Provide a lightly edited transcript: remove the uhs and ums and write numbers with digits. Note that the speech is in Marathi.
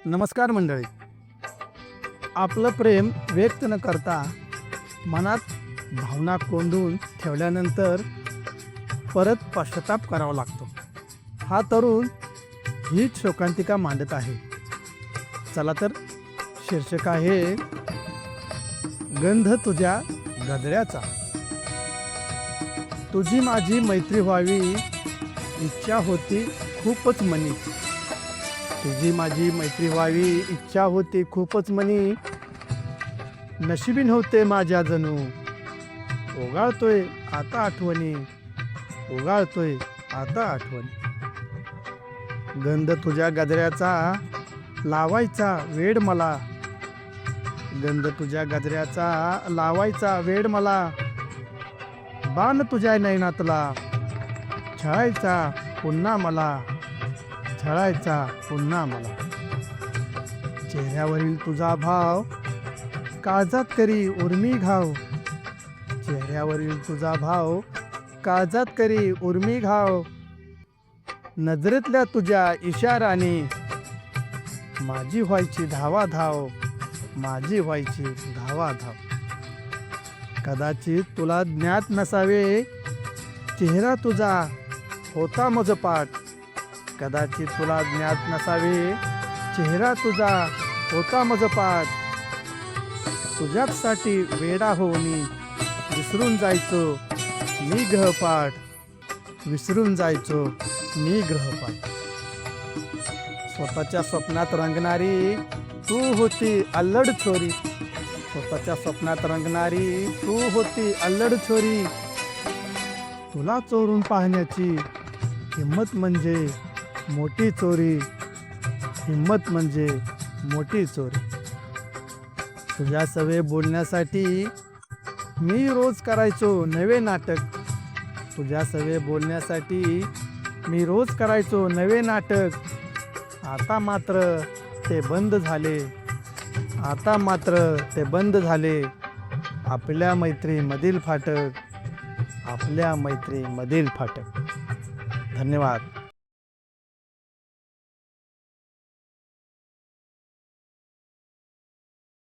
नमस्कार मंडळी. आपलं प्रेम व्यक्त न करता मनात भावना कोंडून ठेवल्यानंतर परत पश्चाताप करावा लागतो. हा तरुण हीच शोकांतिका मांडत आहे. चला तर, शीर्षक आहे गंध तुझ्या गजऱ्याचा. तुझी माझी मैत्री व्हावी इच्छा होती खूपच मनी. तुझी माझी मैत्री व्हावी इच्छा होती खूपच मनी. नशिबी नव्हते माझ्या जणू. ओघाळतोय आता आठवणी, ओघाळतोय आता आठवणी. गंध तुझ्या गजऱ्याचा लावायचा वेड मला. गंध तुझ्या गजऱ्याचा लावायचा वेड मला. बाण तुझ्या नयनातला छळायचा पुन्हा मला, छळायचा पुन्हा मला. चेहऱ्यावरील तुझा भाव काळजात करी उर्मी घाव. चेहऱ्यावरील तुझा भाव काळजात करी उर्मी घाव. नजरेतल्या तुझ्या इशाराने माझी व्हायची धावा धाव, माझी व्हायची धावा धाव. कदाचित तुला ज्ञात नसावे चेहरा तुझा होता मजपाट. कदाचित तुला ज्ञात नसावे चेहरा तुझा होता मजपाट. तुझ्यासाठी वेडा होऊनी विसरून जायचो मी ग्रहपाठ. विसरून जायचो मी ग्रहपाठ. स्वतःच्या स्वप्नात रंगणारी तू होती अल्लड छोरी. स्वतःच्या स्वप्नात रंगणारी तू होती अल्लड छोरी. तुला चोरून पाहण्याची हिम्मत म्हणजे मोठी चोरी. हिम्मत म्हणजे मोठी चोरी. तुझ्या सवे बोलण्यासाठी मी रोज करायचो नवे नाटक. तुझ्या सवे बोलण्यासाठी मी रोज करायचो नवे नाटक. आता मात्र ते बंद झाले. आता मात्र ते बंद झाले. आपल्या मैत्रीमधील फाटक, आपल्या मैत्रीमधील फाटक. धन्यवाद.